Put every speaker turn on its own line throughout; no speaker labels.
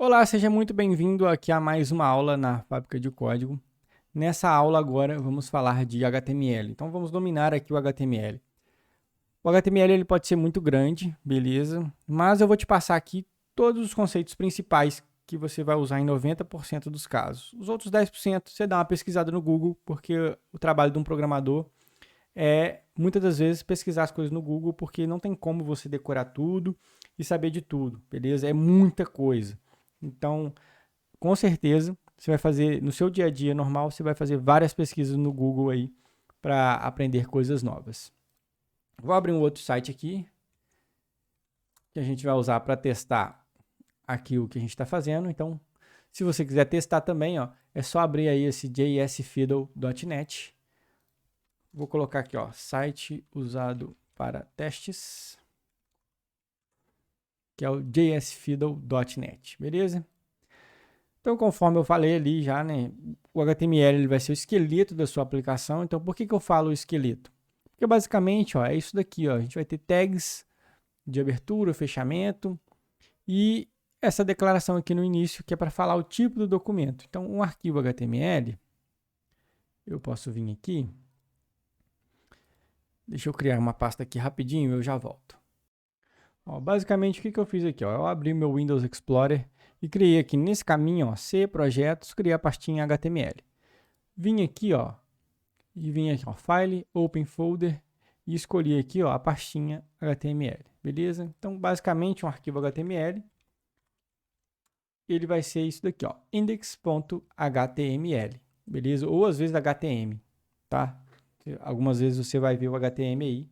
Olá, seja muito bem-vindo aqui a mais uma aula na Fábrica de Código. Nessa aula agora vamos falar de HTML. Então vamos dominar aqui o HTML. O HTML ele pode ser muito grande, beleza? Mas eu vou te passar aqui todos os conceitos principais que você vai usar em 90% dos casos. Os outros 10% você dá uma pesquisada no Google, porque o trabalho de um programador é muitas das vezes pesquisar as coisas no Google, porque não tem como você decorar tudo e saber de tudo, beleza? É muita coisa. Então, com certeza, você vai fazer no seu dia a dia normal, você vai fazer várias pesquisas no Google aí para aprender coisas novas. Vou abrir um outro site aqui que a gente vai usar para testar aqui o que a gente está fazendo. Então, se você quiser testar também, ó, é só abrir aí esse jsfiddle.net. Vou colocar aqui, ó, site usado para testes, que é o jsfiddle.net, beleza? Então, conforme eu falei ali já, né, o HTML ele vai ser o esqueleto da sua aplicação. Então, por que eu falo esqueleto? Porque basicamente, ó, é isso daqui, ó, a gente vai ter tags de abertura, fechamento e essa declaração aqui no início que é para falar o tipo do documento. Então, um arquivo HTML, eu posso vir aqui, deixa eu criar uma pasta aqui rapidinho e eu já volto. Ó, basicamente, o que eu fiz aqui? Ó, eu abri meu Windows Explorer e criei aqui nesse caminho, ó, C, projetos, criei a pastinha HTML. Vim aqui, ó, e vim aqui, ó, File, Open Folder, e escolhi aqui, ó, a pastinha HTML, beleza? Então, basicamente, um arquivo HTML, ele vai ser isso daqui, ó, index.html, beleza? Ou às vezes HTML, tá? Algumas vezes você vai ver o HTML aí,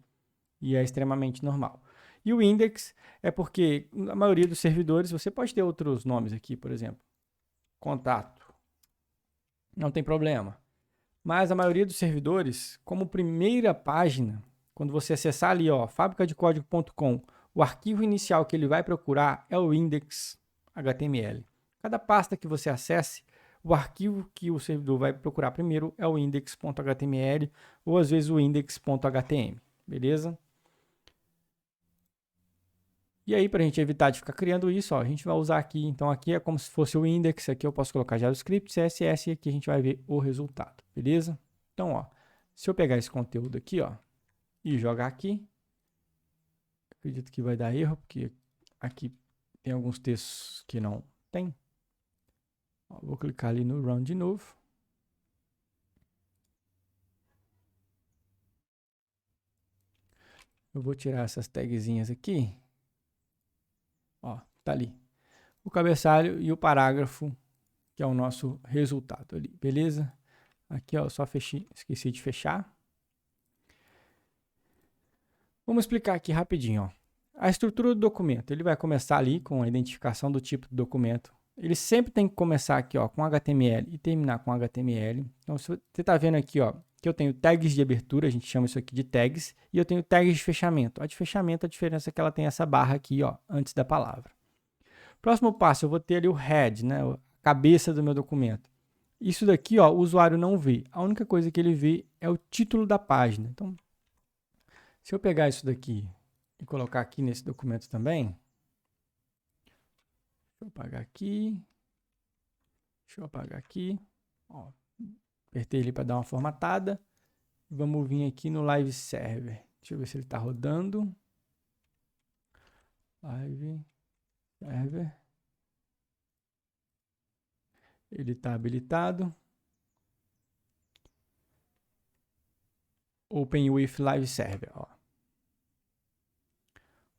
e é extremamente normal. E o index é porque, na maioria dos servidores, você pode ter outros nomes aqui, por exemplo, contato, não tem problema. Mas a maioria dos servidores, como primeira página, quando você acessar ali, ó, fabricadecódigo.com, o arquivo inicial que ele vai procurar é o index.html. Cada pasta que você acesse, o arquivo que o servidor vai procurar primeiro é o index.html ou às vezes o index.htm, beleza? E aí, para a gente evitar de ficar criando isso, ó, a gente vai usar aqui. Então, aqui é como se fosse o index. Aqui eu posso colocar JavaScript, CSS e aqui a gente vai ver o resultado, beleza? Então, ó, se eu pegar esse conteúdo aqui, ó, e jogar aqui, acredito que vai dar erro, porque aqui tem alguns textos que não tem. Ó, vou clicar ali no Run de novo. Eu vou tirar essas tagzinhas aqui. Ó, tá ali. O cabeçalho e o parágrafo, que é o nosso resultado ali, beleza? Aqui, ó, só fechei, esqueci de fechar. Vamos explicar aqui rapidinho, ó. A estrutura do documento, ele vai começar ali com a identificação do tipo do documento. Ele sempre tem que começar aqui, ó, com HTML e terminar com HTML. Então, se você está vendo aqui, ó, que eu tenho tags de abertura, a gente chama isso aqui de tags, e eu tenho tags de fechamento. A de fechamento, a diferença é que ela tem essa barra aqui, ó, antes da palavra. Próximo passo, eu vou ter ali o head, né, a cabeça do meu documento. Isso daqui, ó, o usuário não vê. A única coisa que ele vê é o título da página. Então, se eu pegar isso daqui e colocar aqui nesse documento também, deixa eu apagar aqui, deixa eu apagar aqui, ó, apertei ele para dar uma formatada, vamos vir aqui no Live Server, deixa eu ver se ele está rodando, Live Server, ele está habilitado, Open with Live Server, ó.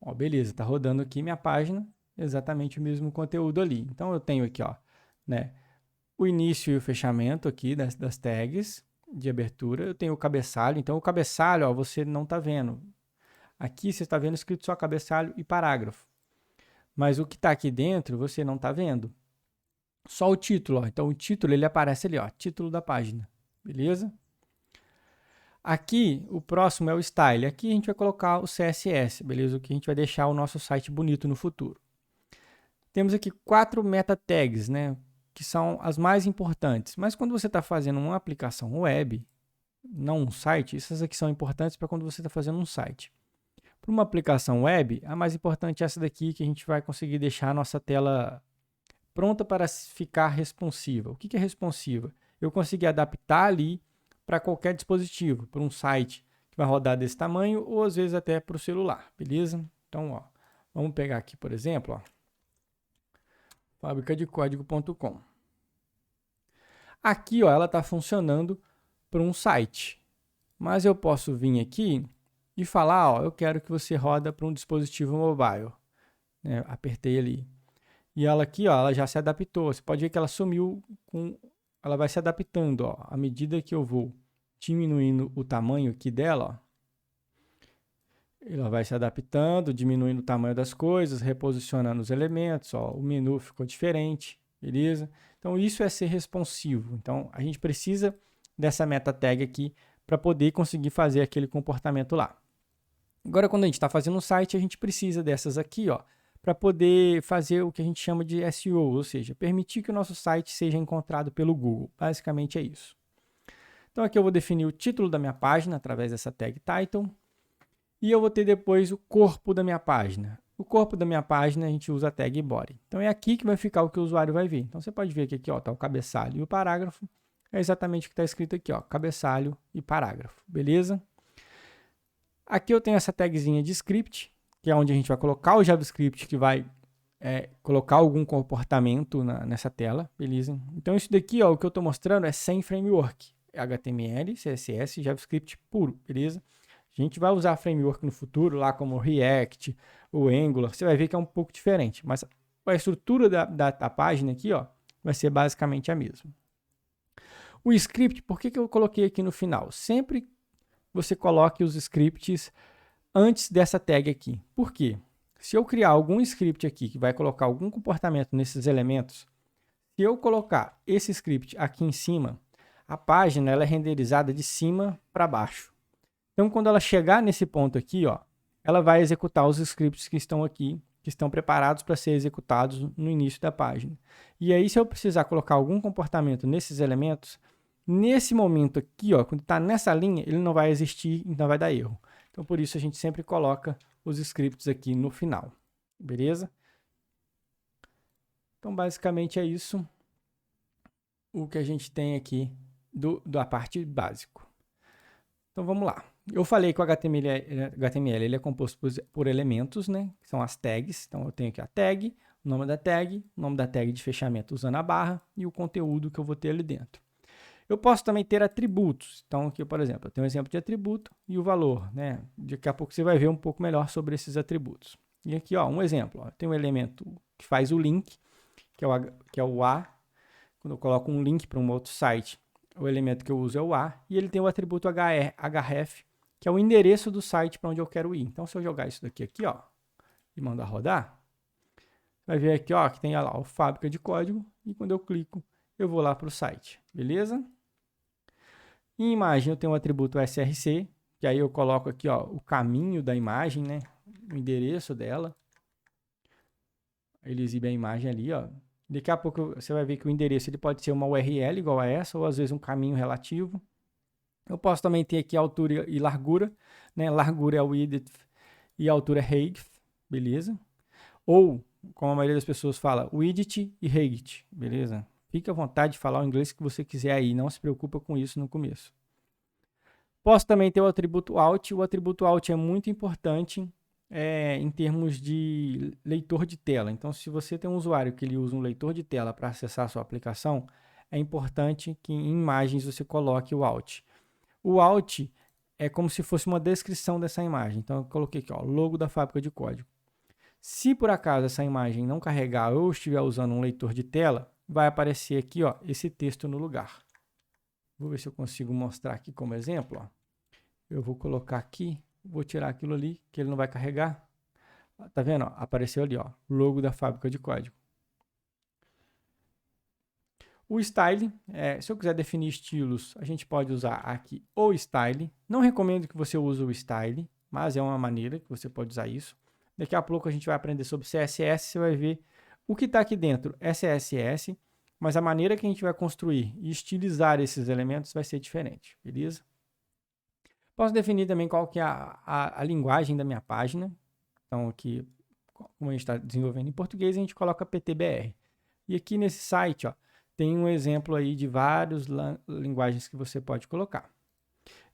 Ó, beleza, está rodando aqui minha página, exatamente o mesmo conteúdo ali. Então eu tenho aqui, ó, né, o início e o fechamento aqui das tags de abertura. Eu tenho o cabeçalho. Então, o cabeçalho, ó, você não está vendo. Aqui você está vendo escrito só cabeçalho e parágrafo. Mas o que está aqui dentro, você não está vendo. Só o título. Ó. Então, o título ele aparece ali, ó, título da página. Beleza? Aqui, o próximo é o style. Aqui a gente vai colocar o CSS, beleza? O que a gente vai deixar o nosso site bonito no futuro. Temos aqui 4 meta tags, né? Que são as mais importantes. Mas quando você está fazendo uma aplicação web, não um site, essas aqui são importantes para quando você está fazendo um site. Para uma aplicação web, a mais importante é essa daqui, que a gente vai conseguir deixar a nossa tela pronta para ficar responsiva. O que é responsiva? Eu consegui adaptar ali para qualquer dispositivo, para um site que vai rodar desse tamanho ou às vezes até para o celular, beleza? Então, ó, vamos pegar aqui, por exemplo, ó, fabricadecódigo.com. Aqui, ó, ela está funcionando para um site, mas eu posso vir aqui e falar, ó, eu quero que você roda para um dispositivo mobile. Né? Apertei ali. E ela aqui, ó, ela já se adaptou. Você pode ver que ela sumiu ela vai se adaptando, ó, à medida que eu vou diminuindo o tamanho aqui dela, ó. Ela vai se adaptando, diminuindo o tamanho das coisas, reposicionando os elementos, ó, o menu ficou diferente, beleza? Então isso é ser responsivo. Então a gente precisa dessa meta tag aqui para poder conseguir fazer aquele comportamento lá. Agora quando a gente está fazendo um site, a gente precisa dessas aqui, ó, para poder fazer o que a gente chama de SEO, ou seja, permitir que o nosso site seja encontrado pelo Google. Basicamente é isso. Então aqui eu vou definir o título da minha página através dessa tag title e eu vou ter depois o corpo da minha página. O corpo da minha página a gente usa a tag body. Então é aqui que vai ficar o que o usuário vai ver. Então você pode ver que aqui está o cabeçalho e o parágrafo. É exatamente o que está escrito aqui, ó, cabeçalho e parágrafo, beleza? Aqui eu tenho essa tagzinha de script, que é onde a gente vai colocar o JavaScript que vai colocar algum comportamento nessa tela, beleza? Então isso daqui, ó, o que eu estou mostrando é sem framework, HTML, CSS, JavaScript puro, beleza? A gente vai usar framework no futuro, lá como o React, o Angular, você vai ver que é um pouco diferente, mas a estrutura da página aqui, ó, vai ser basicamente a mesma. O script, por que eu coloquei aqui no final? Sempre você coloque os scripts antes dessa tag aqui. Por quê? Se eu criar algum script aqui que vai colocar algum comportamento nesses elementos, se eu colocar esse script aqui em cima, a página ela é renderizada de cima para baixo. Então, quando ela chegar nesse ponto aqui, ó, ela vai executar os scripts que estão aqui, que estão preparados para ser executados no início da página. E aí, se eu precisar colocar algum comportamento nesses elementos, nesse momento aqui, ó, quando está nessa linha, ele não vai existir, então vai dar erro. Então, por isso, a gente sempre coloca os scripts aqui no final, beleza? Então, basicamente é isso o que a gente tem aqui da parte básico. Então, vamos lá. Eu falei que o HTML ele é composto por elementos, né? Que são as tags. Então, eu tenho aqui a tag, o nome da tag de fechamento usando a barra e o conteúdo que eu vou ter ali dentro. Eu posso também ter atributos. Então, aqui, por exemplo, eu tenho um exemplo de atributo e o valor, né? Daqui a pouco você vai ver um pouco melhor sobre esses atributos. E aqui, ó, um exemplo. Ó, tem um elemento que faz o link, que é o A. Quando eu coloco um link para um outro site, o elemento que eu uso é o A. E ele tem o atributo href, que é o endereço do site para onde eu quero ir. Então, se eu jogar isso daqui aqui, ó, e mandar rodar, vai ver aqui, ó, que tem lá o fábrica de código. E quando eu clico, eu vou lá para o site. Beleza? Em imagem eu tenho o atributo src, que aí eu coloco aqui, ó, o caminho da imagem, né? O endereço dela. Ele exibe a imagem ali, ó. Daqui a pouco você vai ver que o endereço ele pode ser uma URL igual a essa, ou às vezes um caminho relativo. Eu posso também ter aqui altura e largura, né? Largura é o width e a altura é height, beleza? Ou, como a maioria das pessoas fala, width e height, beleza? Fique à vontade de falar o inglês que você quiser aí, não se preocupa com isso no começo. Posso também ter o atributo alt. O atributo alt é muito importante em termos de leitor de tela. Então, se você tem um usuário que ele usa um leitor de tela para acessar a sua aplicação, é importante que em imagens você coloque o alt. O alt é como se fosse uma descrição dessa imagem. Então, eu coloquei aqui, ó, logo da fábrica de código. Se por acaso essa imagem não carregar ou estiver usando um leitor de tela, vai aparecer aqui, ó, esse texto no lugar. Vou ver se eu consigo mostrar aqui como exemplo. Ó. Eu vou colocar aqui, vou tirar aquilo ali, que ele não vai carregar. Tá vendo? Ó, apareceu ali, ó, logo da fábrica de código. O style, se eu quiser definir estilos, a gente pode usar aqui o style. Não recomendo que você use o style, mas é uma maneira que você pode usar isso. Daqui a pouco a gente vai aprender sobre CSS, você vai ver o que está aqui dentro é CSS, mas a maneira que a gente vai construir e estilizar esses elementos vai ser diferente, beleza? Posso definir também qual que é a linguagem da minha página. Então aqui, como a gente está desenvolvendo em português, a gente coloca PTBR. E aqui nesse site, ó, tem um exemplo aí de várias linguagens que você pode colocar.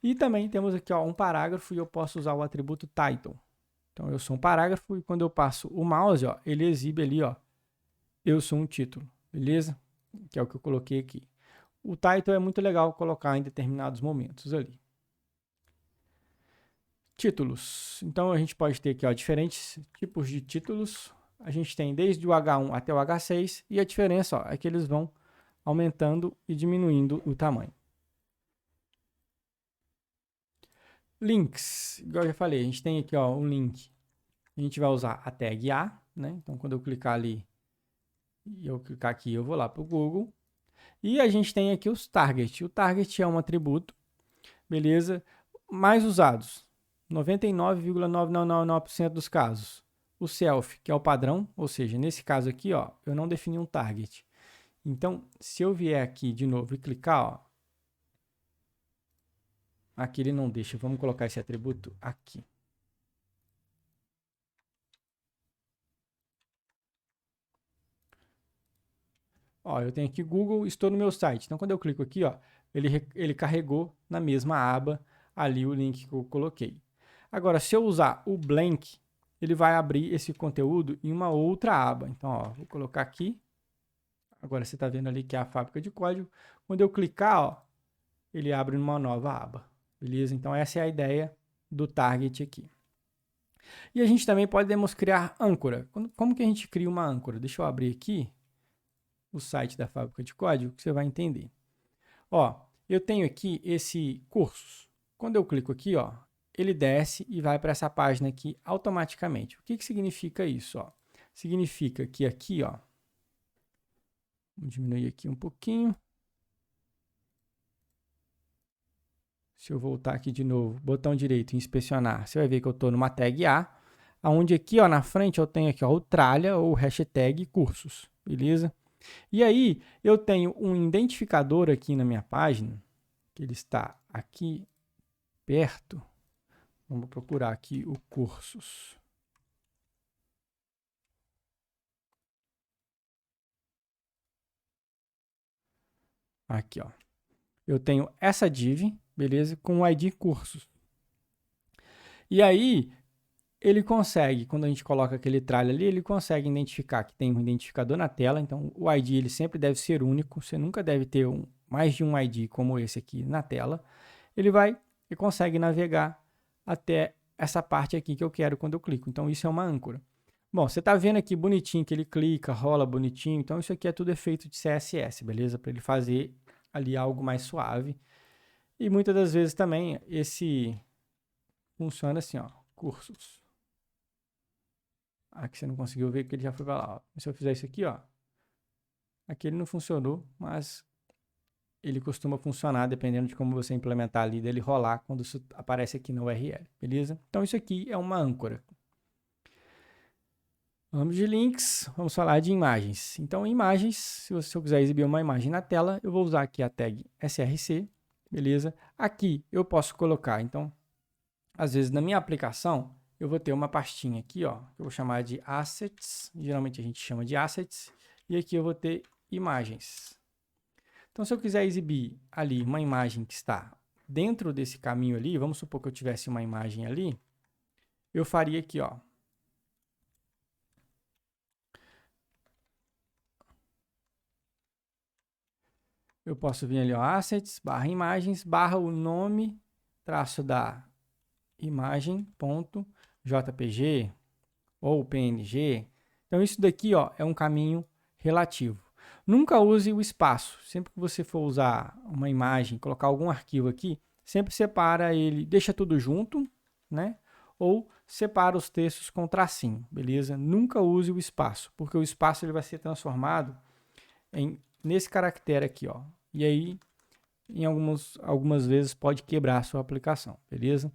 E também temos aqui, ó, um parágrafo e eu posso usar o atributo title. Então, eu sou um parágrafo e quando eu passo o mouse, ó, ele exibe ali, ó, eu sou um título, beleza? Que é o que eu coloquei aqui. O title é muito legal colocar em determinados momentos ali. Títulos. Então, a gente pode ter aqui, ó, diferentes tipos de títulos. A gente tem desde o H1 até o H6 e a diferença, ó, é que eles vão aumentando e diminuindo o tamanho. Links, igual eu já falei, a gente tem aqui, ó, um link. A gente vai usar a tag A, né? Então, quando eu clicar ali e eu clicar aqui, eu vou lá para o Google. E a gente tem aqui os target. O target é um atributo, beleza? Mais usados, 99,9999% dos casos. O self, que é o padrão, ou seja, nesse caso aqui, ó, eu não defini um target. Então, se eu vier aqui de novo e clicar, ó, aqui ele não deixa. Vamos colocar esse atributo aqui. Ó, eu tenho aqui Google, estou no meu site. Então, quando eu clico aqui, ó, ele carregou na mesma aba ali o link que eu coloquei. Agora, se eu usar o blank, ele vai abrir esse conteúdo em uma outra aba. Então, ó, vou colocar aqui. Agora, você está vendo ali que é a fábrica de código. Quando eu clicar, ó, ele abre numa nova aba. Beleza? Então, essa é a ideia do target aqui. E a gente também podemos criar âncora. Como que a gente cria uma âncora? Deixa eu abrir aqui o site da fábrica de código, que você vai entender. Ó, eu tenho aqui esse cursos. Quando eu clico aqui, ó, ele desce e vai para essa página aqui automaticamente. O que que significa isso? Ó? Significa que aqui, ó, vou diminuir aqui um pouquinho. Se eu voltar aqui de novo, botão direito em inspecionar, você vai ver que eu estou numa tag A, onde aqui, ó, na frente eu tenho aqui, ó, o tralha ou hashtag cursos, beleza? E aí, eu tenho um identificador aqui na minha página, que ele está aqui perto. Vamos procurar aqui o cursos. Aqui, ó. Eu tenho essa div, beleza? Com o ID cursos. E aí, ele consegue, quando a gente coloca aquele tralha ali, ele consegue identificar que tem um identificador na tela. Então, o ID ele sempre deve ser único. Você nunca deve ter mais de um ID como esse aqui na tela. Ele vai e consegue navegar até essa parte aqui que eu quero quando eu clico. Então, isso é uma âncora. Bom, você está vendo aqui bonitinho que ele clica, rola bonitinho. Então, isso aqui é tudo efeito de CSS, beleza? Para ele fazer ali algo mais suave. E muitas das vezes também esse funciona assim, ó, cursos. Aqui você não conseguiu ver que ele já foi para lá. Ó. Se eu fizer isso aqui, ó, aqui ele não funcionou, mas ele costuma funcionar dependendo de como você implementar ali, dele rolar quando isso aparece aqui na URL, beleza? Então isso aqui é uma âncora. Vamos de links, vamos falar de imagens. Então imagens, se eu quiser exibir uma imagem na tela, eu vou usar aqui a tag src, beleza? Aqui eu posso colocar, então, às vezes na minha aplicação, eu vou ter uma pastinha aqui, ó, que eu vou chamar de assets, geralmente a gente chama de assets, e aqui eu vou ter imagens. Então, se eu quiser exibir ali uma imagem que está dentro desse caminho ali, vamos supor que eu tivesse uma imagem ali, eu faria aqui, ó. Eu posso vir ali, ó, assets, barra imagens, barra o nome, traço da imagem, ponto, JPG ou PNG. Então, isso daqui, ó, é um caminho relativo. Nunca use o espaço. Sempre que você for usar uma imagem, colocar algum arquivo aqui, sempre separa ele, deixa tudo junto, né? Ou separa os textos com tracinho, beleza? Nunca use o espaço, porque o espaço ele vai ser transformado nesse caractere aqui, ó. E aí, em algumas vezes, pode quebrar a sua aplicação, beleza?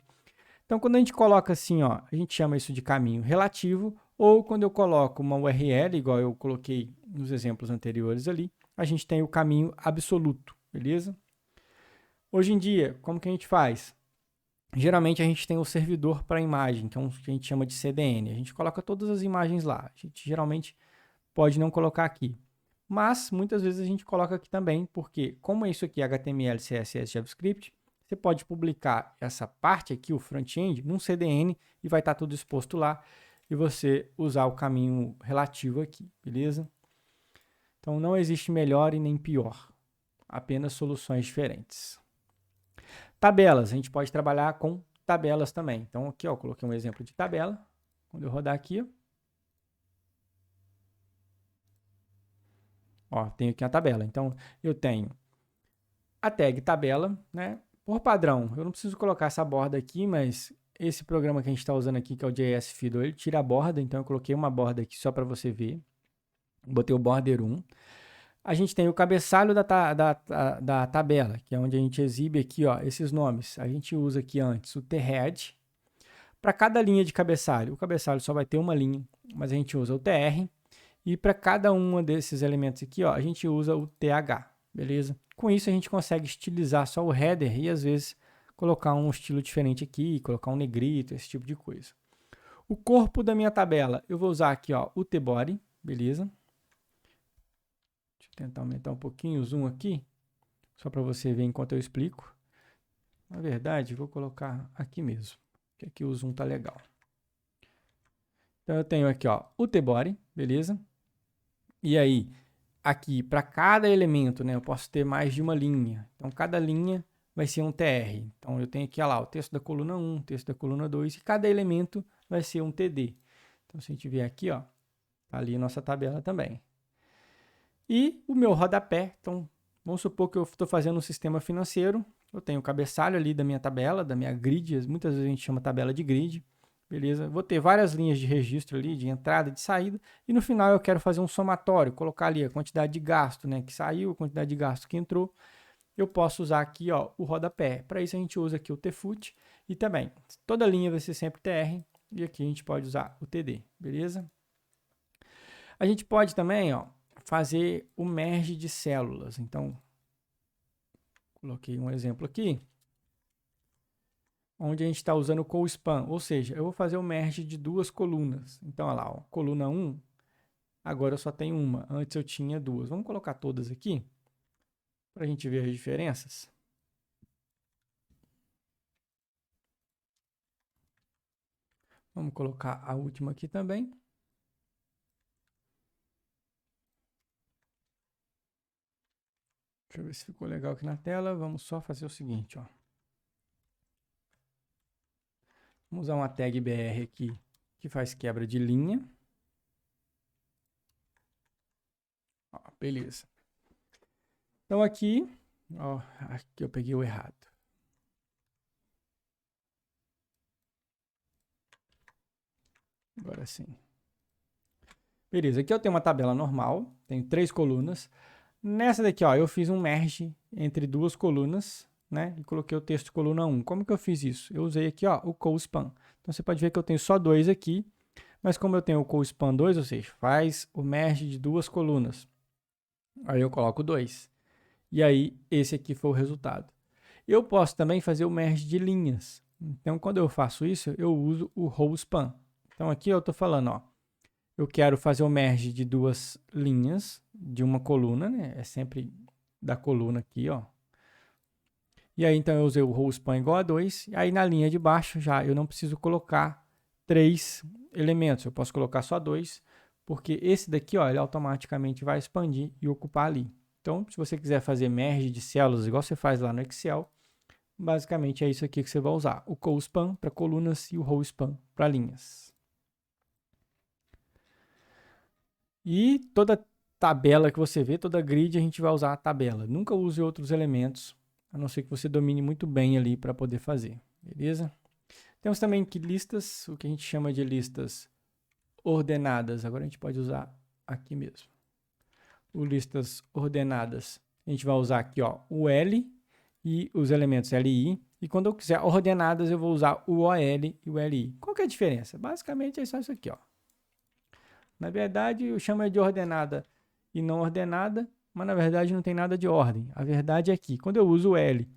Então, quando a gente coloca assim, ó, a gente chama isso de caminho relativo, ou quando eu coloco uma URL, igual eu coloquei nos exemplos anteriores ali, a gente tem o caminho absoluto, beleza? Hoje em dia, como que a gente faz? Geralmente a gente tem o servidor para imagem, que é um que a gente chama de CDN. A gente coloca todas as imagens lá. A gente geralmente pode não colocar aqui. Mas muitas vezes a gente coloca aqui também, porque como isso aqui é HTML, CSS, JavaScript, você pode publicar essa parte aqui, o front-end, num CDN e vai estar tudo exposto lá e você usar o caminho relativo aqui, beleza? Então não existe melhor e nem pior, apenas soluções diferentes. Tabelas, a gente pode trabalhar com tabelas também. Então aqui, ó, eu coloquei um exemplo de tabela. Quando eu rodar aqui, ó, tenho aqui a tabela. Então eu tenho a tag tabela, né? Por padrão, eu não preciso colocar essa borda aqui, mas esse programa que a gente está usando aqui, que é o JS Fiddle, ele tira a borda, então eu coloquei uma borda aqui só para você ver. Botei o border 1. A gente tem o cabeçalho da tabela, que é onde a gente exibe aqui, ó, esses nomes. A gente usa aqui antes o thead. Para cada linha de cabeçalho, o cabeçalho só vai ter uma linha, mas a gente usa o tr. E para cada um desses elementos aqui, ó, a gente usa o th, beleza? Com isso a gente consegue estilizar só o header e às vezes colocar um estilo diferente aqui, colocar um negrito, esse tipo de coisa. O corpo da minha tabela, eu vou usar aqui, ó, o tbody, beleza? Deixa eu tentar aumentar um pouquinho o zoom aqui, só para você ver enquanto eu explico. Na verdade, vou colocar aqui mesmo, que aqui o zoom tá legal. Então eu tenho aqui, ó, o tbody, beleza? E aí, aqui, para cada elemento, né, eu posso ter mais de uma linha. Então, cada linha vai ser um tr. Então, eu tenho aqui, ó lá, o texto da coluna 1, o texto da coluna 2, e cada elemento vai ser um td. Então, se a gente vier aqui, ó, tá ali a nossa tabela também. E o meu rodapé, então, vamos supor que eu estou fazendo um sistema financeiro, eu tenho o cabeçalho ali da minha tabela, da minha grid, muitas vezes a gente chama tabela de grid, beleza? Vou ter várias linhas de registro ali, de entrada e de saída, e no final eu quero fazer um somatório, colocar ali a quantidade de gasto, né, que saiu, a quantidade de gasto que entrou. Eu posso usar aqui, ó, o rodapé. Para isso a gente usa aqui o tfoot e também toda linha vai ser sempre tr e aqui a gente pode usar o td, beleza? A gente pode também, ó, fazer o merge de células. Então, coloquei um exemplo aqui, onde a gente está usando o co-span, ou seja, eu vou fazer o merge de duas colunas. Então, olha lá, ó, coluna 1, agora eu só tenho uma, antes eu tinha duas. Vamos colocar todas aqui, para a gente ver as diferenças. Vamos colocar a última aqui também. Deixa eu ver se ficou legal aqui na tela. Vamos só fazer o seguinte, ó. Vamos usar uma tag BR aqui, que faz quebra de linha. Ó, beleza. Então aqui, ó, aqui eu peguei o errado. Agora sim. Beleza, aqui eu tenho uma tabela normal, tenho 3 colunas. Nessa daqui, ó, eu fiz um merge entre duas colunas, né? E coloquei o texto coluna 1. Como que eu fiz isso? Eu usei aqui, ó, o co-span. Então você pode ver que eu tenho só 2 aqui, mas como eu tenho o co-span 2, ou seja, faz o merge de duas colunas. Aí eu coloco 2. E aí esse aqui foi o resultado. Eu posso também fazer o merge de linhas. Então quando eu faço isso, eu uso o row_span. Então aqui eu estou falando, ó, eu quero fazer o merge de duas linhas de uma coluna, né? É sempre da coluna aqui, ó. E aí, então, eu usei o row_span igual a 2. Aí, na linha de baixo, já eu não preciso colocar 3 elementos. Eu posso colocar só 2, porque esse daqui, ó, ele automaticamente vai expandir e ocupar ali. Então, se você quiser fazer merge de células, igual você faz lá no Excel, basicamente é isso aqui que você vai usar. O co_span para colunas e o row_span para linhas. E toda tabela que você vê, toda grid, a gente vai usar a tabela. Nunca use outros elementos, a não ser que você domine muito bem ali para poder fazer, beleza? Temos também aqui listas, o que a gente chama de listas ordenadas. Agora a gente pode usar aqui mesmo. O listas ordenadas, a gente vai usar aqui, ó, o L e os elementos LI. E quando eu quiser ordenadas, eu vou usar o OL e o LI. Qual que é a diferença? Basicamente é só isso aqui, ó. Na verdade, eu chamo de ordenada e não ordenada, mas na verdade não tem nada de ordem. A verdade é que quando eu uso o L,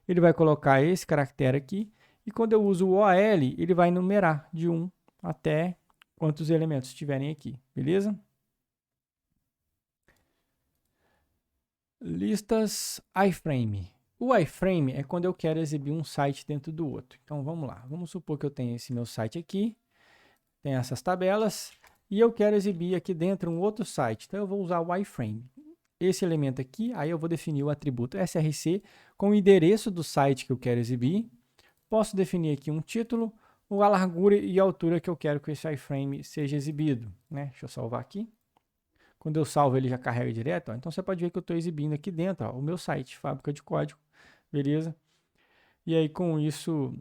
ele vai colocar esse caractere aqui, e quando eu uso o OL, ele vai numerar de 1 até quantos elementos estiverem aqui, beleza? Listas iframe. O iframe é quando eu quero exibir um site dentro do outro. Então vamos lá. Vamos supor que eu tenho esse meu site aqui, tem essas tabelas, e eu quero exibir aqui dentro um outro site. Então eu vou usar o iframe. Esse elemento aqui, aí eu vou definir o atributo src com o endereço do site que eu quero exibir. Posso definir aqui um título, a largura e a altura que eu quero que esse iframe seja exibido, né? Deixa eu salvar aqui. Quando eu salvo, ele já carrega direto. Ó. Então, você pode ver que eu estou exibindo aqui dentro ó, o meu site, fábrica de código. Beleza? E aí, com isso,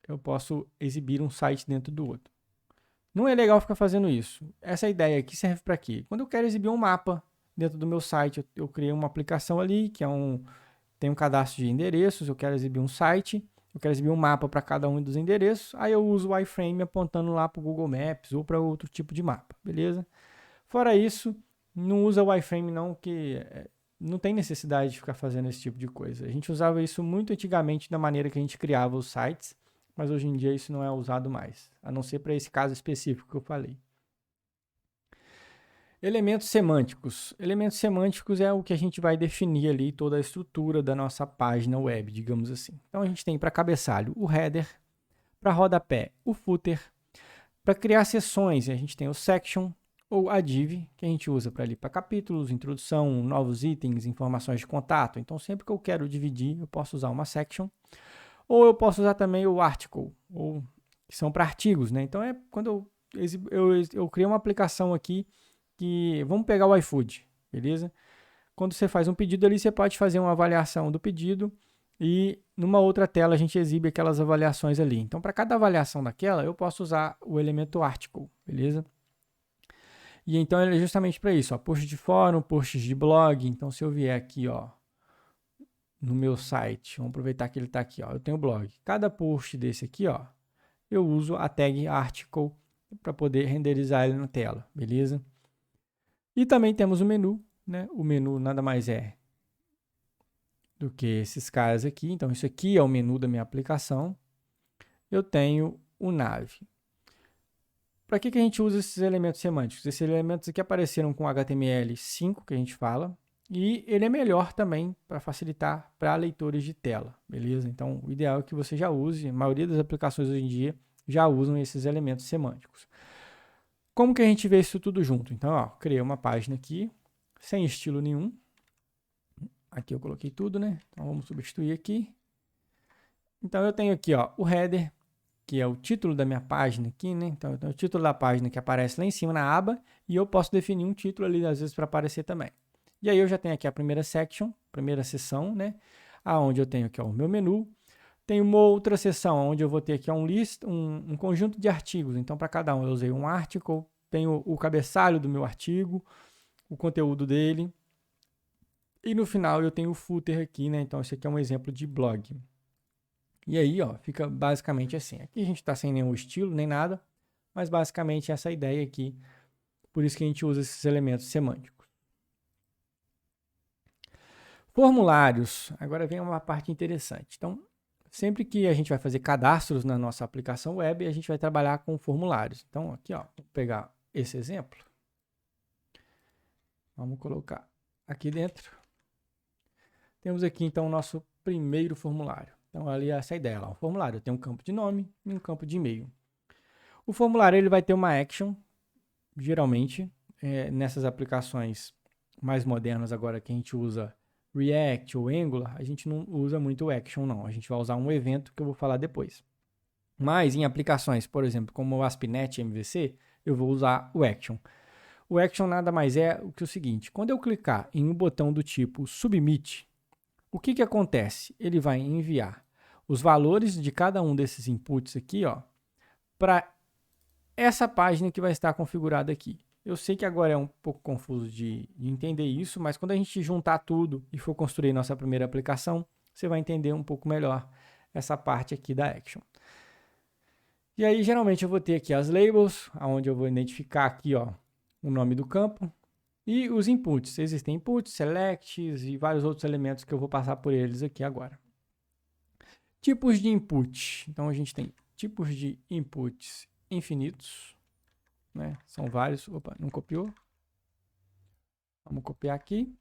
eu posso exibir um site dentro do outro. Não é legal ficar fazendo isso. Essa ideia aqui serve para quê? Quando eu quero exibir um mapa dentro do meu site, eu criei uma aplicação ali, que tem um cadastro de endereços, eu quero exibir um site, eu quero exibir um mapa para cada um dos endereços, aí eu uso o iframe apontando lá para o Google Maps ou para outro tipo de mapa, beleza? Fora isso, não usa o iframe não, que não tem necessidade de ficar fazendo esse tipo de coisa. A gente usava isso muito antigamente da maneira que a gente criava os sites, mas hoje em dia isso não é usado mais, a não ser para esse caso específico que eu falei. Elementos semânticos. Elementos semânticos é o que a gente vai definir ali toda a estrutura da nossa página web, digamos assim. Então a gente tem para cabeçalho o header, para rodapé o footer, para criar seções a gente tem o section ou a div, que a gente usa para ali para capítulos, introdução, novos itens, informações de contato. Então sempre que eu quero dividir, eu posso usar uma section. Ou eu posso usar também o article, ou, que são para artigos, né? Então é quando eu criei uma aplicação aqui que, vamos pegar o iFood, beleza? Quando você faz um pedido ali, você pode fazer uma avaliação do pedido e numa outra tela a gente exibe aquelas avaliações ali. Então, para cada avaliação daquela, eu posso usar o elemento article, beleza? E então ele é justamente para isso, ó, posts de fórum, posts de blog. Então, se eu vier aqui, ó, no meu site, vamos aproveitar que ele está aqui, ó, eu tenho o blog. Cada post desse aqui, ó, eu uso a tag article para poder renderizar ele na tela, beleza? E também temos o menu, né? O menu nada mais é do que esses caras aqui. Então, isso aqui é o menu da minha aplicação. Eu tenho o nav. Para que a gente usa esses elementos semânticos? Esses elementos aqui apareceram com HTML5, que a gente fala, e ele é melhor também para facilitar para leitores de tela, beleza? Então, o ideal é que você já use, a maioria das aplicações hoje em dia já usam esses elementos semânticos. Como que a gente vê isso tudo junto? Então, ó, criei uma página aqui, sem estilo nenhum. Aqui eu coloquei tudo, né? Então, vamos substituir aqui. Então, eu tenho aqui, ó, o header, que é o título da minha página aqui, né? Então, eu tenho o título da página que aparece lá em cima na aba e eu posso definir um título ali, às vezes, para aparecer também. E aí, eu já tenho aqui a primeira section, primeira seção, né? Aonde eu tenho aqui, ó, o meu menu. Tem uma outra seção onde eu vou ter aqui um conjunto de artigos. Então, para cada um, eu usei um article, tenho o cabeçalho do meu artigo, o conteúdo dele. E no final eu tenho o footer aqui, né? Então, esse aqui é um exemplo de blog. E aí, ó, fica basicamente assim. Aqui a gente está sem nenhum estilo, nem nada, mas basicamente essa ideia aqui. Por isso que a gente usa esses elementos semânticos. Formulários. Agora vem uma parte interessante. Então, sempre que a gente vai fazer cadastros na nossa aplicação web, a gente vai trabalhar com formulários. Então, aqui, ó, vou pegar esse exemplo. Vamos colocar aqui dentro. Temos aqui, então, o nosso primeiro formulário. Então, ali é essa ideia lá. O formulário tem um campo de nome e um campo de e-mail. O formulário ele vai ter uma action, geralmente, nessas aplicações mais modernas agora que a gente usa React ou Angular, a gente não usa muito o action, não. A gente vai usar um evento que eu vou falar depois. Mas em aplicações, por exemplo, como o ASP.NET MVC, eu vou usar o action. O action nada mais é do que o seguinte: quando eu clicar em um botão do tipo Submit, o que acontece? Ele vai enviar os valores de cada um desses inputs aqui, ó, para essa página que vai estar configurada aqui. Eu sei que agora é um pouco confuso de entender isso, mas quando a gente juntar tudo e for construir nossa primeira aplicação, você vai entender um pouco melhor essa parte aqui da action. E aí, geralmente, eu vou ter aqui as labels, onde eu vou identificar aqui, ó, o nome do campo. E os inputs. Existem inputs, selects e vários outros elementos que eu vou passar por eles aqui agora. Tipos de input. Então, a gente tem tipos de inputs infinitos, né? São vários. Opa, não copiou. Vamos copiar aqui.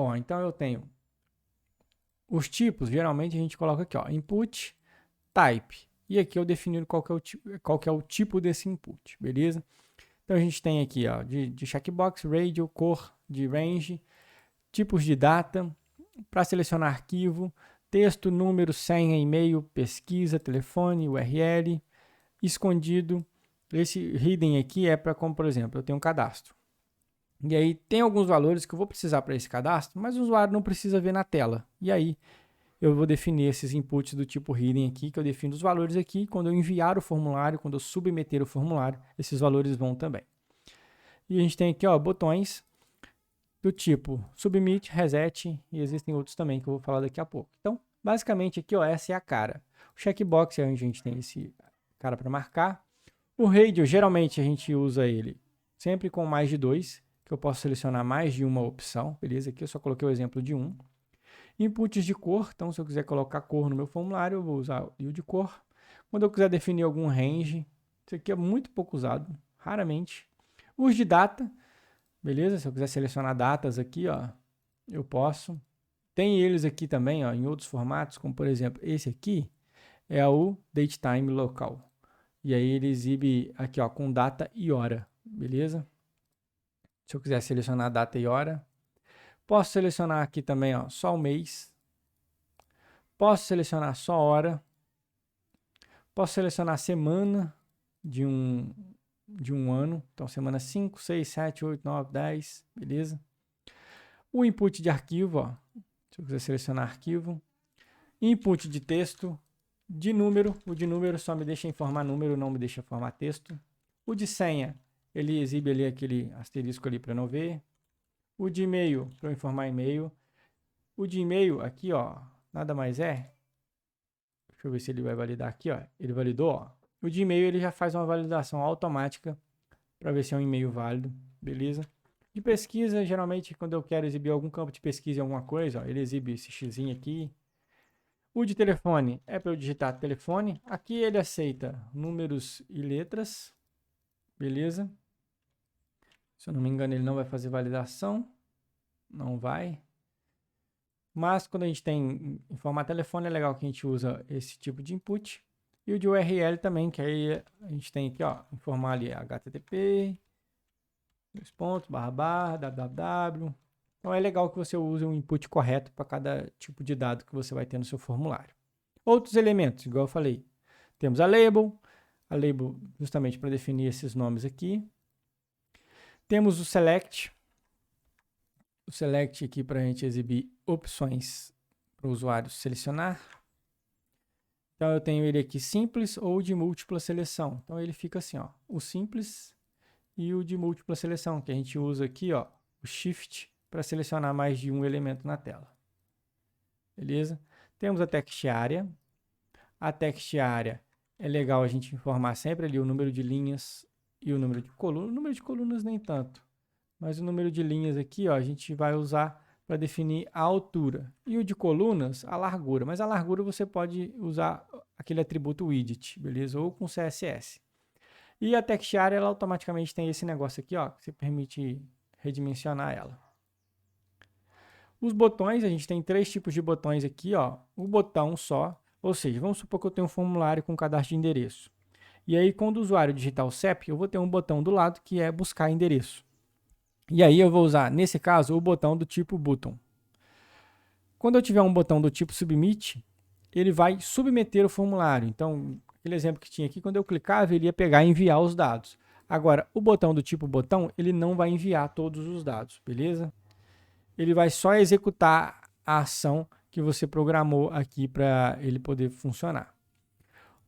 Ó, então eu tenho os tipos, geralmente a gente coloca aqui, ó, input, type. E aqui eu defino qual que é o tipo desse input, beleza? Então a gente tem aqui, ó, de checkbox, radio, cor, de range, tipos de data, para selecionar arquivo, texto, número, senha, e-mail, pesquisa, telefone, URL, escondido. Esse hidden aqui é para, como por exemplo, eu tenho um cadastro. E aí tem alguns valores que eu vou precisar para esse cadastro, mas o usuário não precisa ver na tela. E aí eu vou definir esses inputs do tipo hidden aqui, que eu defino os valores aqui. Quando eu enviar o formulário, quando eu submeter o formulário, esses valores vão também. E a gente tem aqui, ó, botões do tipo submit, reset, e existem outros também que eu vou falar daqui a pouco. Então, basicamente aqui, ó, essa é a cara. O checkbox é onde a gente tem esse cara para marcar. O radio, geralmente a gente usa ele sempre com mais de 2, que eu posso selecionar mais de uma opção, beleza? Aqui eu só coloquei o exemplo de 1. Inputs de cor, então se eu quiser colocar cor no meu formulário, eu vou usar o de cor. Quando eu quiser definir algum range, isso aqui é muito pouco usado, raramente. Os de data, beleza? Se eu quiser selecionar datas aqui, ó, eu posso. Tem eles aqui também, ó, em outros formatos, como por exemplo, esse aqui é o datetime local. E aí ele exibe aqui, ó, com data e hora, beleza? Se eu quiser selecionar data e hora, posso selecionar aqui também, ó, só o mês. Posso selecionar só hora. Posso selecionar semana de um ano. Então, semana 5, 6, 7, 8, 9, 10, beleza? O input de arquivo, ó, se eu quiser selecionar arquivo. Input de texto, de número. O de número só me deixa informar número, não me deixa informar texto. O de senha, ele exibe ali aquele asterisco ali para não ver. O de e-mail, para eu informar e-mail. O de e-mail aqui, ó, nada mais é. Deixa eu ver se ele vai validar aqui, ó. Ele validou, ó. O de e-mail ele já faz uma validação automática para ver se é um e-mail válido, beleza? De pesquisa, geralmente quando eu quero exibir algum campo de pesquisa em alguma coisa, ó, ele exibe esse xzinho aqui. O de telefone é para eu digitar telefone. Aqui ele aceita números e letras, beleza? Se eu não me engano, ele não vai fazer validação. Não vai. Mas quando a gente tem informar telefone, é legal que a gente usa esse tipo de input. E o de URL também, que aí a gente tem aqui, ó, informar ali http, www. Então é legal que você use um input correto para cada tipo de dado que você vai ter no seu formulário. Outros elementos, igual eu falei, temos a label justamente para definir esses nomes aqui. Temos o select aqui para a gente exibir opções para o usuário selecionar. Então eu tenho ele aqui simples ou de múltipla seleção. Então ele fica assim, ó, o simples e o de múltipla seleção, que a gente usa aqui, ó, o shift para selecionar mais de um elemento na tela. Beleza? Temos a text area. A text area é legal a gente informar sempre ali o número de linhas e o número de colunas. O número de colunas nem tanto, mas o número de linhas aqui, ó, a gente vai usar para definir a altura. E o de colunas, a largura. Mas a largura você pode usar aquele atributo widget, beleza? Ou com CSS. E a text area, ela automaticamente tem esse negócio aqui, ó, que você permite redimensionar ela. Os botões, a gente tem 3 tipos de botões aqui, ó. O botão só, ou seja, vamos supor que eu tenho um formulário com cadastro de endereço. E aí, quando o usuário digitar o CEP, eu vou ter um botão do lado que é buscar endereço. E aí eu vou usar, nesse caso, o botão do tipo button. Quando eu tiver um botão do tipo submit, ele vai submeter o formulário. Então, aquele exemplo que tinha aqui, quando eu clicava, ele ia pegar e enviar os dados. Agora, o botão do tipo botão, ele não vai enviar todos os dados, beleza? Ele vai só executar a ação que você programou aqui para ele poder funcionar.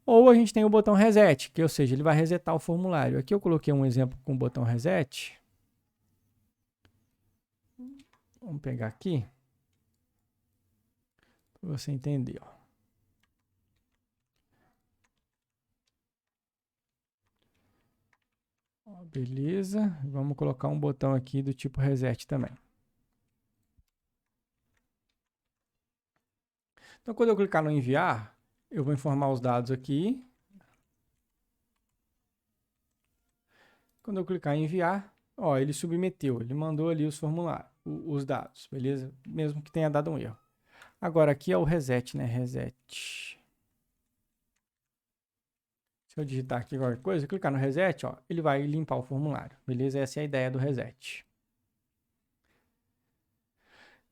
Ou a gente tem o botão reset, que ou seja, ele vai resetar o formulário. Aqui eu coloquei um exemplo com o botão reset. Vamos pegar aqui para você entender, ó. Beleza, vamos colocar um botão aqui do tipo reset também. Então, quando eu clicar no enviar, eu vou informar os dados aqui. Quando eu clicar em enviar, ó, ele submeteu, ele mandou ali os formulários. os dados, beleza? Mesmo que tenha dado um erro. Agora aqui é o reset, né? Reset. Se eu digitar aqui qualquer coisa, clicar no reset, ó, ele vai limpar o formulário, beleza? Essa é a ideia do reset.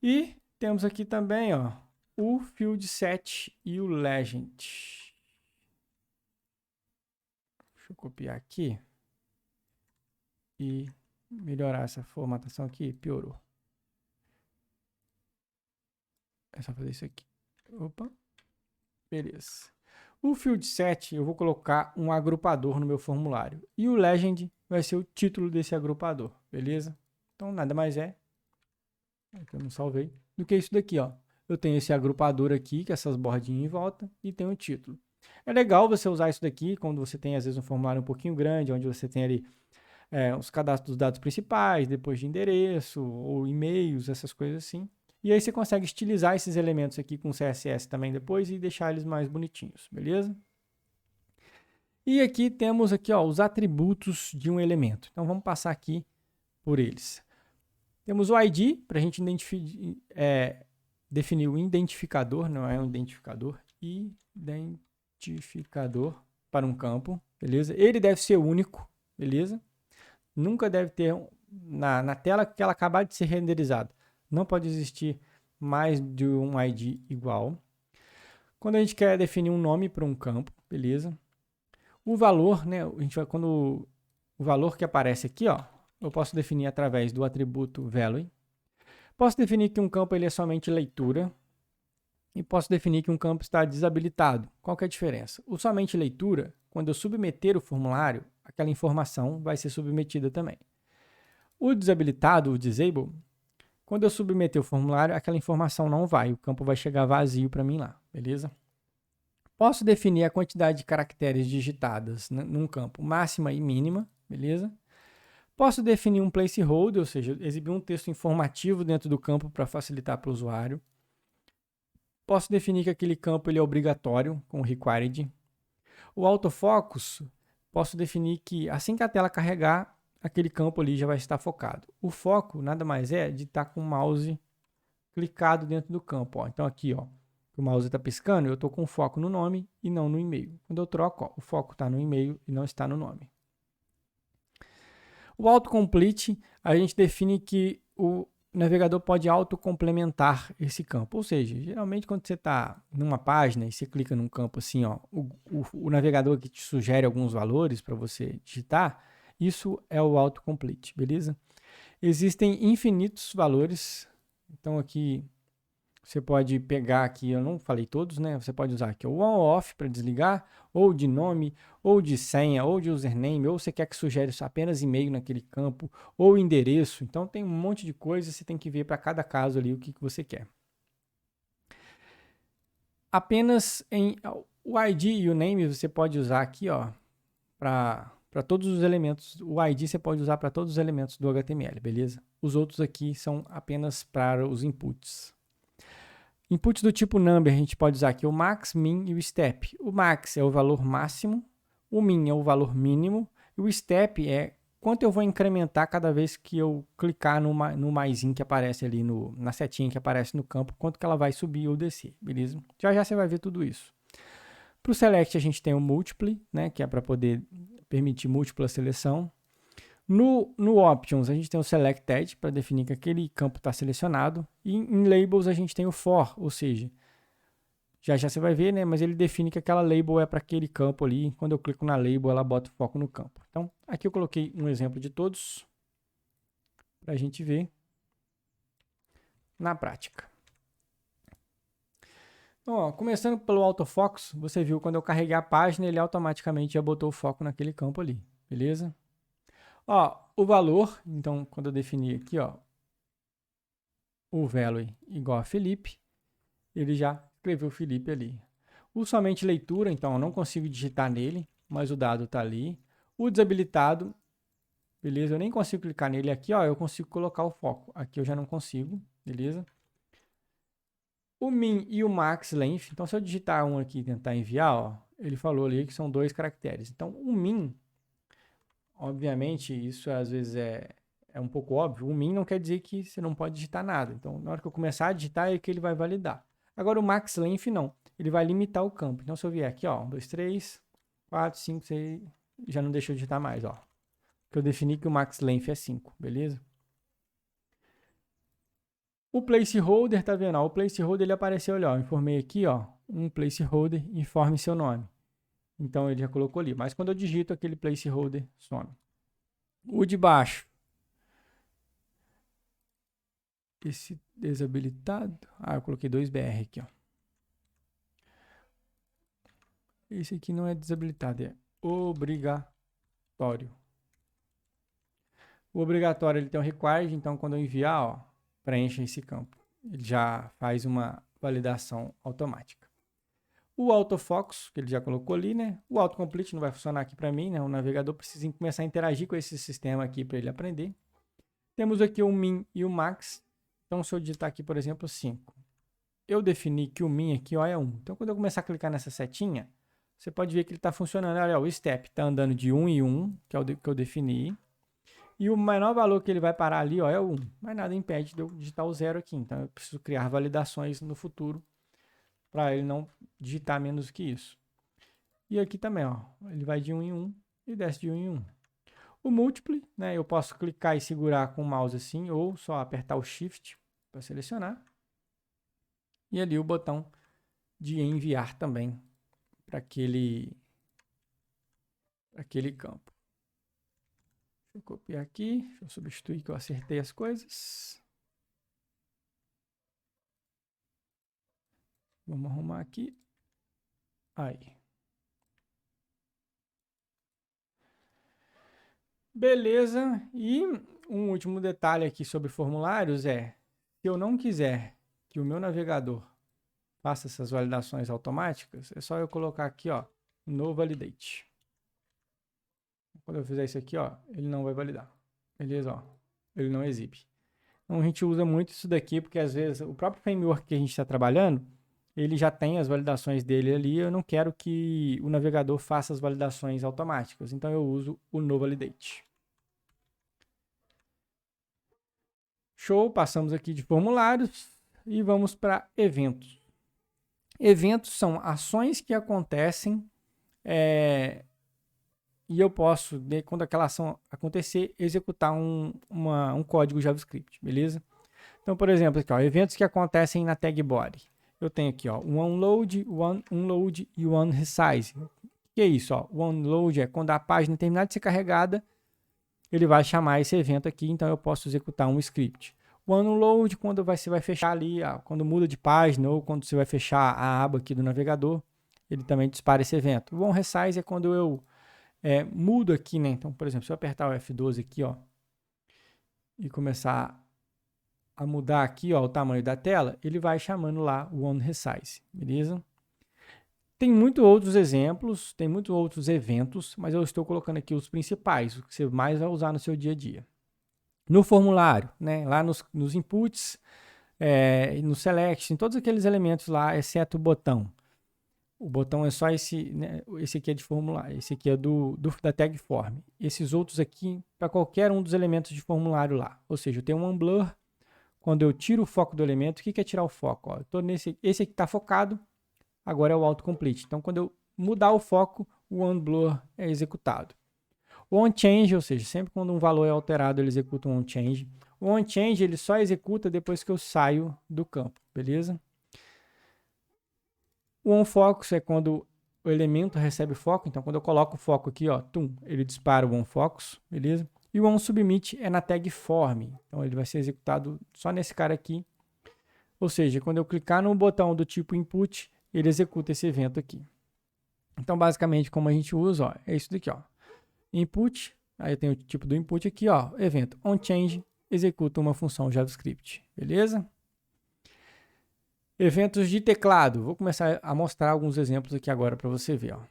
E temos aqui também, ó, o field set e o legend. Deixa eu copiar aqui e melhorar essa formatação aqui. Piorou. É só fazer isso aqui. Opa. Beleza. O field set eu vou colocar um agrupador no meu formulário. E o legend vai ser o título desse agrupador. Beleza? Então nada mais é que eu não salvei, do que isso daqui, ó. Eu tenho esse agrupador aqui, que é essas bordinhas em volta, e tem o título. É legal você usar isso daqui quando você tem, às vezes, um formulário um pouquinho grande, onde você tem ali os cadastros dos dados principais, depois de endereço, ou e-mails, essas coisas assim. E aí você consegue estilizar esses elementos aqui com CSS também depois e deixar eles mais bonitinhos, beleza? E aqui temos aqui, ó, os atributos de um elemento. Então vamos passar aqui por eles. Temos o ID, para a gente definir o identificador, não é um identificador, identificador para um campo, beleza? Ele deve ser único, beleza? Nunca deve ter, na tela que ela acabar de ser renderizada, não pode existir mais de um ID igual. Quando a gente quer definir um nome para um campo, beleza? O valor, né? Quando o valor que aparece aqui, ó, eu posso definir através do atributo value. Posso definir que um campo ele é somente leitura. E posso definir que um campo está desabilitado. Qual que é a diferença? O somente leitura, quando eu submeter o formulário, aquela informação vai ser submetida também. O desabilitado, o disable, quando eu submeter o formulário, aquela informação não vai. O campo vai chegar vazio para mim lá, beleza? Posso definir a quantidade de caracteres digitadas num campo máxima e mínima, beleza? Posso definir um placeholder, ou seja, exibir um texto informativo dentro do campo para facilitar para o usuário. Posso definir que aquele campo ele é obrigatório, com o required. O autofocus, posso definir que assim que a tela carregar, aquele campo ali já vai estar focado. O foco nada mais é de estar com o mouse clicado dentro do campo. Ó. Então aqui, ó, o mouse está piscando, eu estou com foco no nome e não no e-mail. Quando eu troco, ó, o foco está no e-mail e não está no nome. O autocomplete, a gente define que o navegador pode autocomplementar esse campo. Ou seja, geralmente quando você está numa página e você clica num campo assim, ó, o navegador que te sugere alguns valores para você digitar, isso é o autocomplete, beleza? Existem infinitos valores. Então aqui você pode pegar aqui, eu não falei todos, né? Você pode usar aqui o on-off para desligar, ou de nome, ou de senha, ou de username, ou você quer que sugere apenas e-mail naquele campo, ou endereço. Então tem um monte de coisa, você tem que ver para cada caso ali o que você quer. Apenas o ID e o name você pode usar aqui, ó, para todos os elementos. O ID você pode usar para todos os elementos do HTML, beleza? Os outros aqui são apenas para os inputs. Inputs do tipo number, a gente pode usar aqui o max, min e o step. O max é o valor máximo, o min é o valor mínimo, e o step é quanto eu vou incrementar cada vez que eu clicar no maisinho que aparece ali, na setinha que aparece no campo, quanto que ela vai subir ou descer, beleza? Já já você vai ver tudo isso. Para o select a gente tem o multiply, né, que é para poder permitir múltipla seleção. No Options, a gente tem o Selected, para definir que aquele campo está selecionado. E em Labels, a gente tem o For, ou seja, já você vai ver, né? Mas ele define que aquela label é para aquele campo ali. Quando eu clico na label, ela bota o foco no campo. Então, aqui eu coloquei um exemplo de todos, para a gente ver na prática. Então, ó, começando pelo autofocus, você viu quando eu carreguei a página, ele automaticamente já botou o foco naquele campo ali, beleza? Ó, o valor, então, quando eu definir aqui, ó, o value igual a Felipe, ele já escreveu Felipe ali. O somente leitura, então, eu não consigo digitar nele, mas o dado está ali. O desabilitado, beleza? Eu nem consigo clicar nele aqui, ó, eu consigo colocar o foco. Aqui eu já não consigo, beleza? O min e o max length, então se eu digitar um aqui e tentar enviar, ó, ele falou ali que são 2 caracteres. Então, o min, obviamente, isso às vezes É um pouco óbvio. O min não quer dizer que você não pode digitar nada. Então, na hora que eu começar a digitar, é que ele vai validar. Agora, o max length não. Ele vai limitar o campo. Então, se eu vier aqui, ó, 1, 2, 3, 4, 5, 6, já não deixou de digitar mais, ó. Porque eu defini que o max length é 5, beleza? O placeholder, tá vendo? Ó, o placeholder ele apareceu ali, ó. Eu informei aqui, ó, um placeholder, informe seu nome. Então ele já colocou ali. Mas quando eu digito, aquele placeholder some. O de baixo. Esse desabilitado. Ah, eu coloquei 2BR aqui, ó. Esse aqui não é desabilitado, é obrigatório. O obrigatório ele tem um required, então quando eu enviar, ó, preencha esse campo. Ele já faz uma validação automática. O autofocus, que ele já colocou ali, né? O autocomplete não vai funcionar aqui para mim, né? O navegador precisa começar a interagir com esse sistema aqui para ele aprender. Temos aqui o min e o max. Então, se eu digitar aqui, por exemplo, 5. Eu defini que o min aqui, ó, é 1. Então, quando eu começar a clicar nessa setinha, você pode ver que ele está funcionando. Olha, o step está andando de 1 em 1, que é o que eu defini. E o menor valor que ele vai parar ali, ó, é o 1. Mas nada impede de eu digitar o 0 aqui. Então, eu preciso criar validações no futuro para ele não digitar menos que isso. E aqui também, ó, ele vai de 1 em 1 e desce de 1 em 1. O múltiplo, né, eu posso clicar e segurar com o mouse assim, ou só apertar o Shift para selecionar. E ali o botão de enviar também para aquele campo. Deixa eu copiar aqui, deixa eu substituir que eu acertei as coisas. Vamos arrumar aqui. Aí. Beleza. E um último detalhe aqui sobre formulários é, se eu não quiser que o meu navegador faça essas validações automáticas, é só eu colocar aqui, ó, no validate. Quando eu fizer isso aqui, ó, ele não vai validar. Beleza, ó. Ele não exibe. Então a gente usa muito isso daqui, porque às vezes o próprio framework que a gente está trabalhando, ele já tem as validações dele ali, eu não quero que o navegador faça as validações automáticas. Então eu uso o no validate. Show, passamos aqui de formulários e vamos para eventos. Eventos são ações que acontecem e eu posso, quando aquela ação acontecer, executar um código JavaScript, beleza? Então, por exemplo, aqui, ó, eventos que acontecem na tag body. Eu tenho aqui, ó, um onload, one unload e one resize. O que é isso? Ó? O onload é quando a página terminar de ser carregada, ele vai chamar esse evento aqui, então eu posso executar um script. O unload, quando você vai fechar ali, ó, quando muda de página ou quando você vai fechar a aba aqui do navegador, ele também dispara esse evento. O one resize é quando eu mudo aqui, né? Então, por exemplo, se eu apertar o F12 aqui, ó, e começar a mudar aqui, ó, o tamanho da tela, ele vai chamando lá o onResize, beleza? Tem muitos outros exemplos, tem muitos outros eventos, mas eu estou colocando aqui os principais, o que você mais vai usar no seu dia a dia. No formulário, né, lá nos inputs, no select, em todos aqueles elementos lá, exceto o botão. O botão é só esse, né, esse aqui é de formulário, esse aqui é da tag form. Esses outros aqui, para qualquer um dos elementos de formulário lá. Ou seja, eu tenho um unblur. Quando eu tiro o foco do elemento, o que é tirar o foco? Ó, eu tô esse aqui está focado, agora é o autocomplete. Então, quando eu mudar o foco, o onBlur é executado. O onChange, ou seja, sempre quando um valor é alterado, ele executa um onChange. O onChange, ele só executa depois que eu saio do campo, beleza? O onFocus é quando o elemento recebe foco. Então, quando eu coloco o foco aqui, ó, ele dispara o onFocus, beleza? E o onSubmit é na tag form. Então, ele vai ser executado só nesse cara aqui. Ou seja, quando eu clicar no botão do tipo input, ele executa esse evento aqui. Então, basicamente, como a gente usa, ó, é isso daqui, ó. Input, aí eu tenho o tipo do input aqui, ó, evento onChange, executa uma função JavaScript, beleza? Eventos de teclado. Vou começar a mostrar alguns exemplos aqui agora para você ver, ó.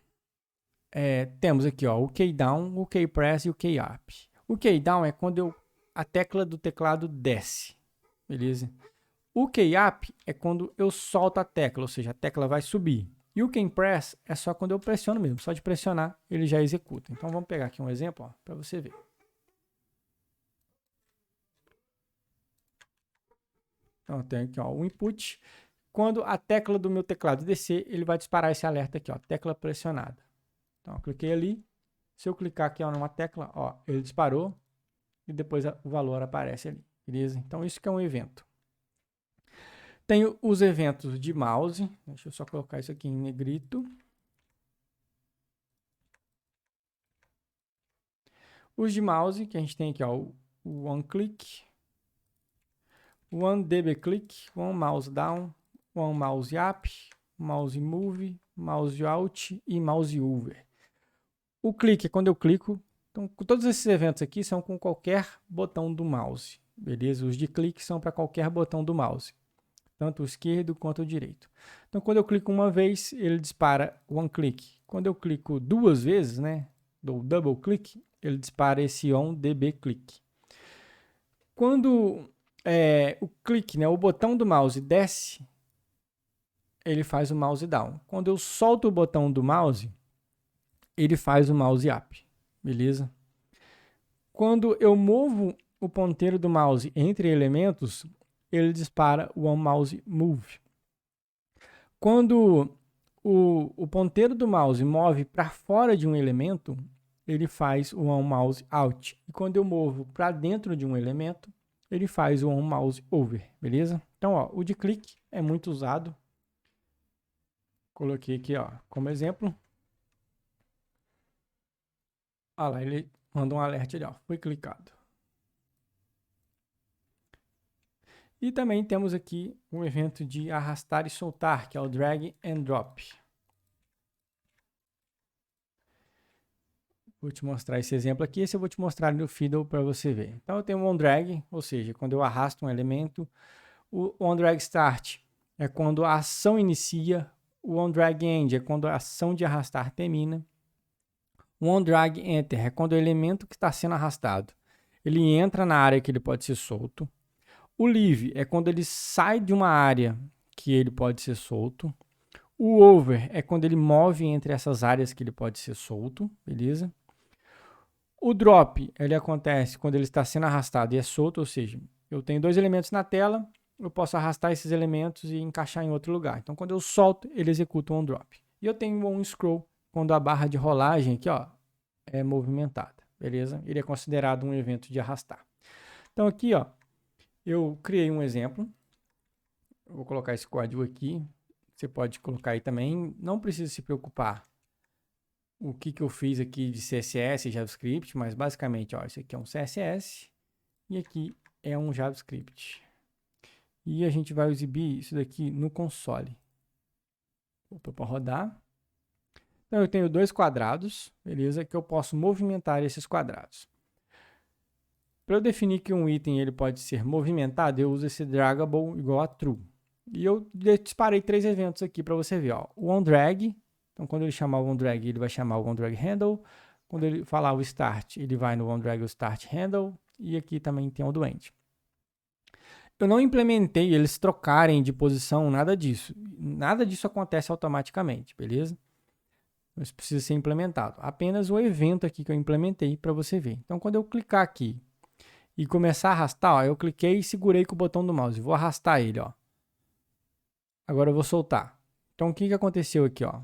Temos aqui, ó, o keydown, o keypress e o keyup. O keydown é quando a tecla do teclado desce, beleza? O keyup é quando eu solto a tecla, ou seja, a tecla vai subir. E o keypress é só quando eu pressiono mesmo. Só de pressionar, ele já executa. Então, vamos pegar aqui um exemplo para você ver. Então, eu tenho aqui, ó, o input. Quando a tecla do meu teclado descer, ele vai disparar esse alerta aqui, ó, tecla pressionada. Então, eu cliquei ali. Se eu clicar aqui, ó, numa tecla, ó, ele disparou e depois o valor aparece ali, beleza? Então, isso que é um evento. Tenho os eventos de mouse. Deixa eu só colocar isso aqui em negrito. Os de mouse, que a gente tem aqui, ó, o OneClick, o OneDBClick, OneMouseDown, OneMouseUp, MouseMove, MouseOut e MouseOver. O clique é quando eu clico. Então, todos esses eventos aqui são com qualquer botão do mouse, beleza? Os de clique são para qualquer botão do mouse, tanto o esquerdo quanto o direito. Então, quando eu clico uma vez, ele dispara one click. Quando eu clico duas vezes, né, dou double click, ele dispara esse on db click. Quando o clique, né, o botão do mouse desce, ele faz o mouse down. Quando eu solto o botão do mouse, ele faz o mouse up, beleza? Quando eu movo o ponteiro do mouse entre elementos, ele dispara o mouse move. Quando o ponteiro do mouse move para fora de um elemento, ele faz o mouse out. E quando eu movo para dentro de um elemento, ele faz o mouse over, beleza? Então, ó, o de clique é muito usado. Coloquei aqui, ó, como exemplo. Olha lá, ele manda um alerta ali, ó, foi clicado. E também temos aqui um evento de arrastar e soltar, que é o drag and drop. Vou te mostrar esse exemplo aqui, esse eu vou te mostrar no Fiddle para você ver. Então eu tenho um onDrag, ou seja, quando eu arrasto um elemento. O onDrag start é quando a ação inicia. O onDrag end é quando a ação de arrastar termina. O onDrag enter é quando o elemento que está sendo arrastado, ele entra na área que ele pode ser solto. O leave é quando ele sai de uma área que ele pode ser solto. O over é quando ele move entre essas áreas que ele pode ser solto, beleza? O drop, ele acontece quando ele está sendo arrastado e é solto, ou seja, eu tenho dois elementos na tela, eu posso arrastar esses elementos e encaixar em outro lugar. Então, quando eu solto, ele executa um drop. E eu tenho um scroll, quando a barra de rolagem aqui, ó, é movimentada, beleza? Ele é considerado um evento de arrastar. Então, aqui, ó, eu criei um exemplo. Eu vou colocar esse código aqui. Você pode colocar aí também. Não precisa se preocupar o que eu fiz aqui de CSS e JavaScript, mas basicamente, ó, esse aqui é um CSS e aqui é um JavaScript. E a gente vai exibir isso daqui no console. Para rodar. Então, eu tenho dois quadrados, beleza? Que eu posso movimentar esses quadrados. Para eu definir que um item ele pode ser movimentado, eu uso esse draggable igual a true. E eu disparei três eventos aqui para você ver. Ó. O onDrag, então quando ele chamar o onDrag, ele vai chamar o onDrag handle. Quando ele falar o start, ele vai no onDrag o start handle. E aqui também tem o do end. Eu não implementei eles trocarem de posição, nada disso. Nada disso acontece automaticamente, beleza? Isso precisa ser implementado. Apenas o evento aqui que eu implementei para você ver. Então quando eu clicar aqui e começar a arrastar, ó, eu cliquei e segurei com o botão do mouse. Vou arrastar ele, ó. Agora eu vou soltar. Então, o que aconteceu aqui, ó?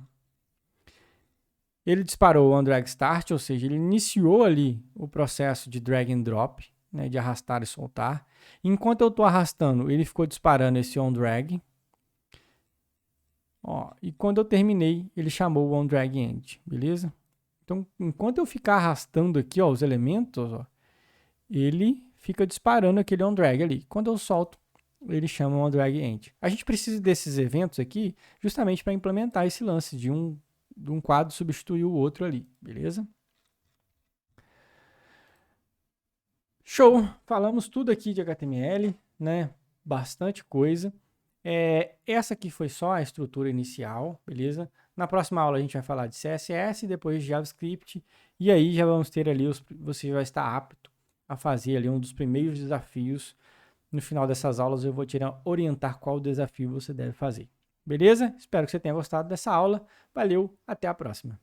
Ele disparou o onDrag start, ou seja, ele iniciou ali o processo de drag and drop, né, de arrastar e soltar. Enquanto eu estou arrastando, ele ficou disparando esse onDrag. Ó, e quando eu terminei, ele chamou o onDrag end, beleza? Então, enquanto eu ficar arrastando aqui, ó, os elementos, ó, ele fica disparando aquele onDrag ali. Quando eu solto, ele chama o onDrag end. A gente precisa desses eventos aqui justamente para implementar esse lance de um quadro substituir o outro ali, beleza? Show! Falamos tudo aqui de HTML, né? Bastante coisa. Essa aqui foi só a estrutura inicial, beleza? Na próxima aula a gente vai falar de CSS, depois de JavaScript, e aí já vamos ter ali, você vai estar apto a fazer ali um dos primeiros desafios. No final dessas aulas eu vou te orientar qual desafio você deve fazer. Beleza? Espero que você tenha gostado dessa aula. Valeu, até a próxima.